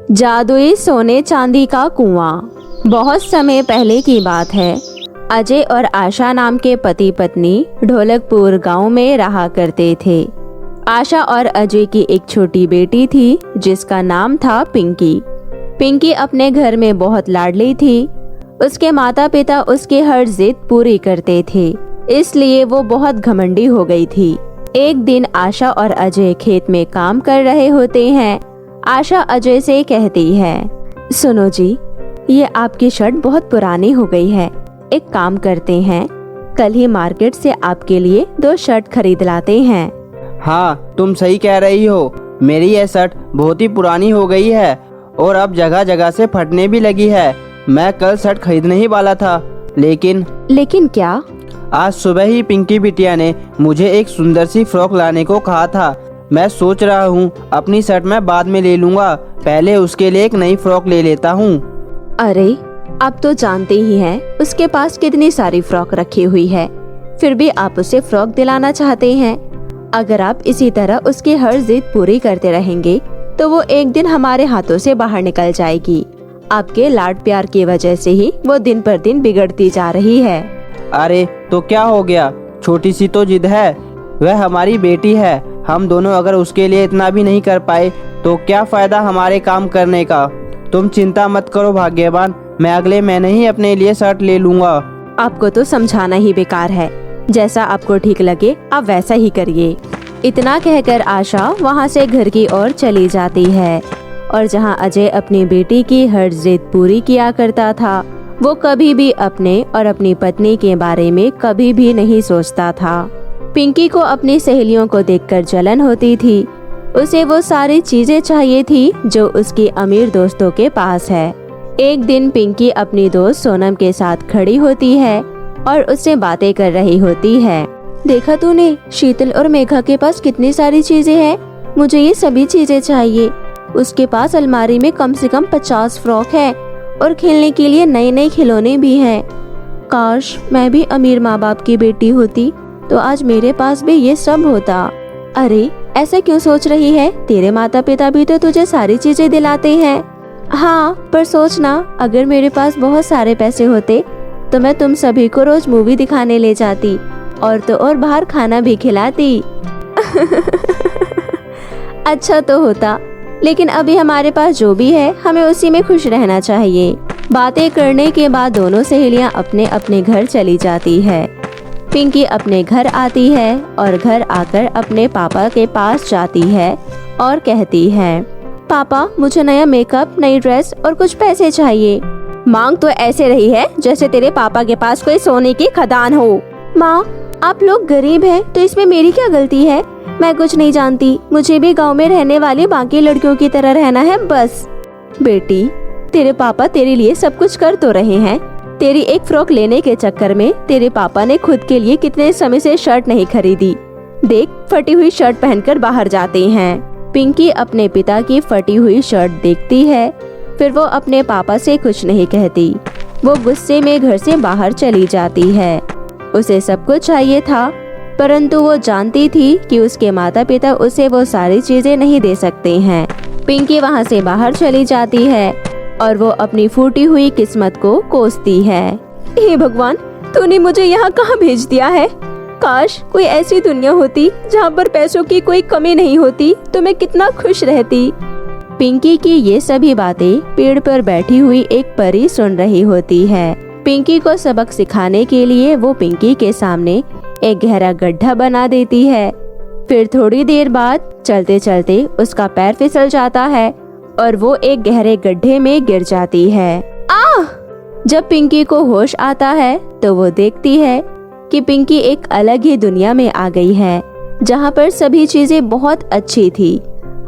जादुई सोने चांदी का कुआं। बहुत समय पहले की बात है। अजय और आशा नाम के पति पत्नी ढोलकपुर गांव में रहा करते थे। आशा और अजय की एक छोटी बेटी थी जिसका नाम था पिंकी। पिंकी अपने घर में बहुत लाडली थी। उसके माता पिता उसकी हर जिद पूरी करते थे, इसलिए वो बहुत घमंडी हो गई थी। एक दिन आशा और अजय खेत में काम कर रहे होते हैं। आशा अजय से कहती है, सुनो जी, ये आपकी शर्ट बहुत पुरानी हो गई है। एक काम करते हैं, कल ही मार्केट से आपके लिए 2 शर्ट खरीद लाते हैं। हाँ, तुम सही कह रही हो। मेरी यह शर्ट बहुत ही पुरानी हो गई है और अब जगह जगह से फटने भी लगी है। मैं कल शर्ट खरीदने ही वाला था, लेकिन क्या? आज सुबह ही पिंकी बिटिया ने मुझे एक सुंदर सी फ्रॉक लाने को कहा था। मैं सोच रहा हूँ अपनी शर्ट मैं बाद में ले लूँगा, पहले उसके लिए एक नई फ्रॉक ले लेता हूँ। अरे, आप तो जानते ही हैं उसके पास कितनी सारी फ्रॉक रखी हुई है, फिर भी आप उसे फ्रॉक दिलाना चाहते हैं। अगर आप इसी तरह उसकी हर जिद पूरी करते रहेंगे तो वो एक दिन हमारे हाथों से बाहर निकल जाएगी। आपके लाड प्यार की वजह से ही वो दिन पर दिन बिगड़ती जा रही है। अरे तो क्या हो गया, छोटी सी तो जिद है, वह हमारी बेटी है। हम दोनों अगर उसके लिए इतना भी नहीं कर पाए तो क्या फायदा हमारे काम करने का। तुम चिंता मत करो भाग्यवान, मैं अगले महीने ही अपने लिए शर्ट ले लूँगा। आपको तो समझाना ही बेकार है। जैसा आपको ठीक लगे आप वैसा ही करिए। इतना कहकर आशा वहाँ से घर की ओर चली जाती है और जहाँ अजय अपनी बेटी की हर जिद पूरी किया करता था, वो कभी भी अपने और अपनी पत्नी के बारे में कभी भी नहीं सोचता था। पिंकी को अपनी सहेलियों को देखकर जलन होती थी। उसे वो सारी चीजें चाहिए थी जो उसकी अमीर दोस्तों के पास है। एक दिन पिंकी अपनी दोस्त सोनम के साथ खड़ी होती है और उससे बातें कर रही होती है। देखा तूने, शीतल और मेघा के पास कितनी सारी चीजें हैं, मुझे ये सभी चीजें चाहिए। उसके पास अलमारी में कम से कम 50 फ्रॉक है और खेलने के लिए नए नए खिलौने भी हैं। काश मैं भी अमीर माँ बाप की बेटी होती तो आज मेरे पास भी ये सब होता। अरे ऐसा क्यों सोच रही है, तेरे माता पिता भी तो तुझे सारी चीजें दिलाते हैं। हाँ, पर सोचना, अगर मेरे पास बहुत सारे पैसे होते तो मैं तुम सभी को रोज मूवी दिखाने ले जाती और तो और बाहर खाना भी खिलाती। अच्छा तो होता, लेकिन अभी हमारे पास जो भी है हमें उसी में खुश रहना चाहिए। बातें करने के बाद दोनों सहेलियां अपने अपने घर चली जाती है। पिंकी अपने घर आती है और घर आकर अपने पापा के पास जाती है और कहती है, पापा मुझे नया मेकअप, नई ड्रेस और कुछ पैसे चाहिए। मांग तो ऐसे रही है जैसे तेरे पापा के पास कोई सोने की खदान हो। माँ, आप लोग गरीब हैं तो इसमें मेरी क्या गलती है? मैं कुछ नहीं जानती, मुझे भी गांव में रहने वाली बाकी लड़कियों की तरह रहना है बस। बेटी, तेरे पापा तेरे लिए सब कुछ कर तो रहे हैं। तेरी एक फ्रॉक लेने के चक्कर में तेरे पापा ने खुद के लिए कितने समय से शर्ट नहीं खरीदी। देख, फटी हुई शर्ट पहनकर बाहर जाते हैं। पिंकी अपने पिता की फटी हुई शर्ट देखती है, फिर वो अपने पापा से कुछ नहीं कहती। वो गुस्से में घर से बाहर चली जाती है। उसे सब कुछ चाहिए था, परंतु वो जानती थी कि उसके माता पिता उसे वो सारी चीजें नहीं दे सकते हैं। पिंकी वहाँ से बाहर चली जाती है और वो अपनी फूटी हुई किस्मत को कोसती है। हे भगवान, तूने मुझे यहाँ कहाँ भेज दिया है? काश कोई ऐसी दुनिया होती जहाँ पर पैसों की कोई कमी नहीं होती तो मैं कितना खुश रहती। पिंकी की ये सभी बातें पेड़ पर बैठी हुई एक परी सुन रही होती है। पिंकी को सबक सिखाने के लिए वो पिंकी के सामने एक गहरा गड्ढा बना देती है। फिर थोड़ी देर बाद चलते चलते उसका पैर फिसल जाता है और वो एक गहरे गड्ढे में गिर जाती है। आह! जब पिंकी को होश आता है तो वो देखती है कि पिंकी एक अलग ही दुनिया में आ गई है, जहाँ पर सभी चीजें बहुत अच्छी थी।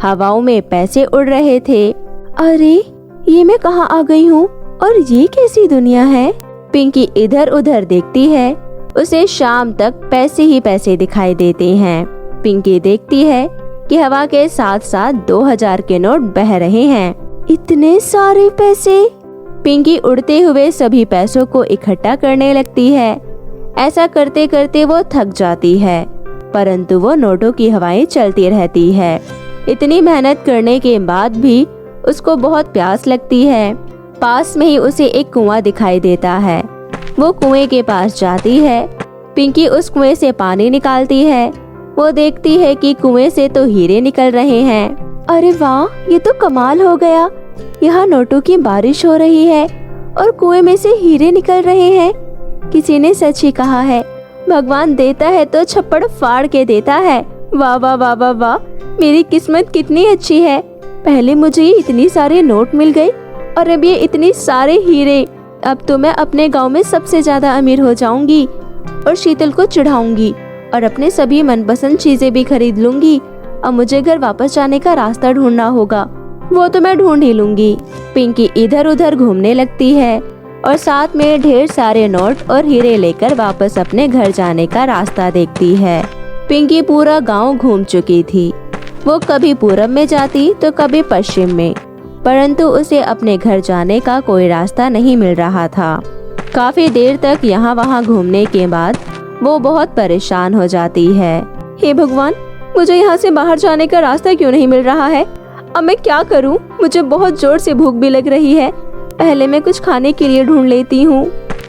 हवाओं में पैसे उड़ रहे थे। अरे, ये मैं कहाँ आ गई हूँ और ये कैसी दुनिया है? पिंकी इधर उधर देखती है, उसे शाम तक पैसे ही पैसे दिखाई देते हैं। पिंकी देखती है कि हवा के साथ साथ 2000 के नोट बह रहे हैं। इतने सारे पैसे! पिंकी उड़ते हुए सभी पैसों को इकट्ठा करने लगती है। ऐसा करते करते वो थक जाती है, परंतु वो नोटों की हवाएं चलती रहती है। इतनी मेहनत करने के बाद भी उसको बहुत प्यास लगती है। पास में ही उसे एक कुआं दिखाई देता है। वो कुएं के पास जाती है। पिंकी उस कुएं से पानी निकालती है। वो देखती है कि कुएं से तो हीरे निकल रहे हैं। अरे वाह, ये तो कमाल हो गया। यहाँ नोटों की बारिश हो रही है और कुएं में से हीरे निकल रहे हैं। किसी ने सच ही कहा है, भगवान देता है तो छप्पड़ फाड़ के देता है। वाह वाह वाह वाह वाह, मेरी किस्मत कितनी अच्छी है। पहले मुझे ये इतनी सारे नोट मिल गए और अब ये इतने सारे हीरे। अब तो मैं अपने गांव में सबसे ज्यादा अमीर हो जाऊंगी और शीतल को चिढ़ाऊंगी और अपने सभी मनपसंद चीजें भी खरीद लूंगी। अब मुझे घर वापस जाने का रास्ता ढूंढना होगा। वो तो मैं ढूंढ ही लूंगी। पिंकी इधर उधर घूमने लगती है और साथ में ढेर सारे नोट और हीरे लेकर वापस अपने घर जाने का रास्ता देखती है। पिंकी पूरा गांव घूम चुकी थी। वो कभी पूरब में जाती तो कभी पश्चिम में, परंतु उसे अपने घर जाने का कोई रास्ता नहीं मिल रहा था। काफी देर तक यहाँ वहाँ घूमने के बाद वो बहुत परेशान हो जाती है। हे भगवान, मुझे यहाँ से बाहर जाने का रास्ता क्यों नहीं मिल रहा है? अब मैं क्या करूँ? मुझे बहुत जोर से भूख भी लग रही है। पहले मैं कुछ खाने के लिए ढूंढ लेती हूँ।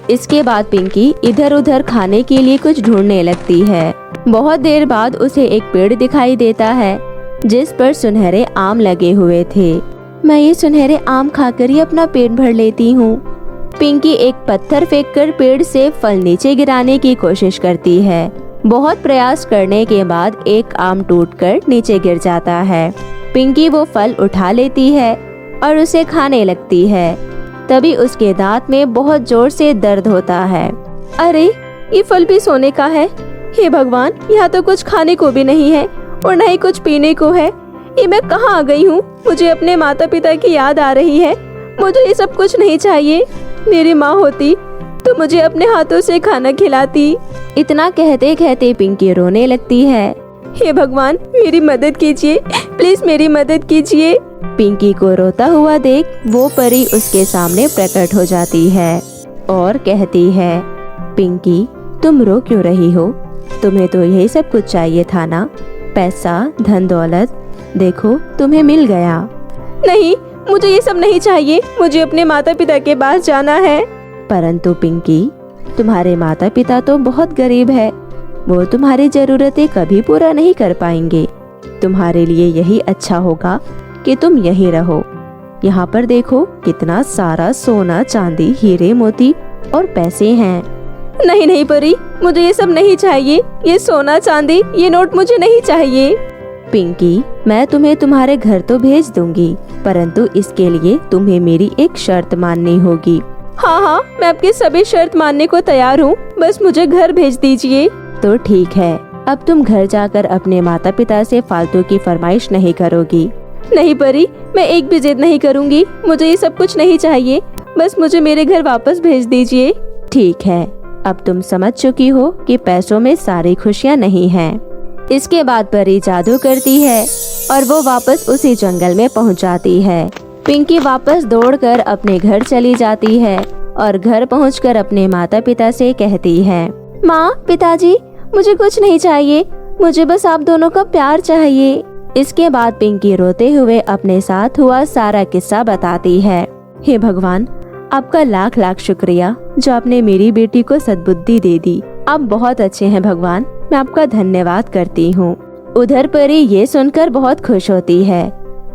इसके बाद पिंकी इधर उधर खाने के लिए कुछ ढूंढने लगती है। बहुत देर बाद उसे एक पेड़ दिखाई देता है जिस पर सुनहरे आम लगे हुए थे। मैं ये सुनहरे आम खाकर ही अपना पेट भर लेती हूँ। पिंकी एक पत्थर फेंककर पेड़ से फल नीचे गिराने की कोशिश करती है। बहुत प्रयास करने के बाद एक आम टूटकर नीचे गिर जाता है। पिंकी वो फल उठा लेती है और उसे खाने लगती है। तभी उसके दांत में बहुत जोर से दर्द होता है। अरे, ये फल भी सोने का है। हे भगवान, यहाँ तो कुछ खाने को भी नहीं है और न ही कुछ पीने को है। ये मैं कहाँ आ गई हूँ? मुझे अपने माता पिता की याद आ रही है। मुझे ये सब कुछ नहीं चाहिए। मेरी माँ होती तो मुझे अपने हाथों से खाना खिलाती। इतना कहते कहते पिंकी रोने लगती है। हे भगवान, मेरी मदद कीजिए, प्लीज मेरी मदद कीजिए। पिंकी को रोता हुआ देख वो परी उसके सामने प्रकट हो जाती है और कहती है, पिंकी, तुम रो क्यों रही हो? तुम्हें तो यही सब कुछ चाहिए था ना, पैसा, धन दौलत। देखो, तुम्हें मिल गया। नहीं, मुझे ये सब नहीं चाहिए। मुझे अपने माता पिता के पास जाना है। परंतु पिंकी, तुम्हारे माता पिता तो बहुत गरीब है। वो तुम्हारी जरूरतें कभी पूरा नहीं कर पाएंगे। तुम्हारे लिए यही अच्छा होगा कि तुम यहीं रहो। यहाँ पर देखो, कितना सारा सोना, चांदी, हीरे, मोती और पैसे हैं। नहीं नहीं परी, मुझे ये सब नहीं चाहिए। ये सोना, चांदी, ये नोट मुझे नहीं चाहिए। पिंकी, मैं तुम्हें तुम्हारे घर तो भेज दूंगी, परंतु इसके लिए तुम्हें मेरी एक शर्त माननी होगी। हाँ हाँ, मैं आपकी सभी शर्त मानने को तैयार हूँ। बस मुझे घर भेज दीजिए। तो ठीक है, अब तुम घर जाकर अपने माता पिता से फालतू की फरमाइश नहीं करोगी। नहीं परी, मैं एक भी जिद नहीं करूँगी। मुझे ये सब कुछ नहीं चाहिए। बस मुझे मेरे घर वापस भेज दीजिए। ठीक है, अब तुम समझ चुकी हो कि पैसों में सारी खुशियाँ नहीं हैं। इसके बाद परी जादू करती है और वो वापस उसी जंगल में पहुंच जाती है। पिंकी वापस दौड़कर अपने घर चली जाती है और घर पहुंचकर अपने माता पिता से कहती है, माँ, पिताजी, मुझे कुछ नहीं चाहिए। मुझे बस आप दोनों का प्यार चाहिए। इसके बाद पिंकी रोते हुए अपने साथ हुआ सारा किस्सा बताती है। हे भगवान, आपका लाख लाख शुक्रिया जो आपने मेरी बेटी को सद्बुद्धि दे दी। आप बहुत अच्छे हैं भगवान, मैं आपका धन्यवाद करती हूँ। उधर परी ये सुनकर बहुत खुश होती है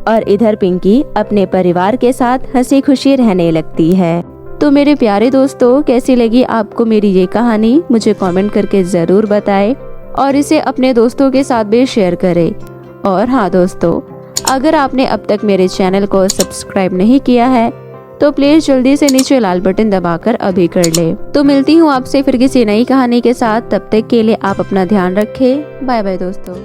और इधर पिंकी अपने परिवार के साथ हंसी खुशी रहने लगती है। तो मेरे प्यारे दोस्तों, कैसी लगी आपको मेरी ये कहानी? मुझे कमेंट करके ज़रूर बताएं और इसे अपने दोस्तों के साथ भी शेयर करें। और हाँ दोस्तों, अगर आपने अब तक मेरे चैनल को सब्सक्राइब नहीं किया है तो प्लीज जल्दी से नीचे लाल बटन दबाकर अभी कर ले। तो मिलती हूँ आपसे फिर किसी नई कहानी के साथ। तब तक के लिए आप अपना ध्यान रखें। बाय बाय दोस्तों।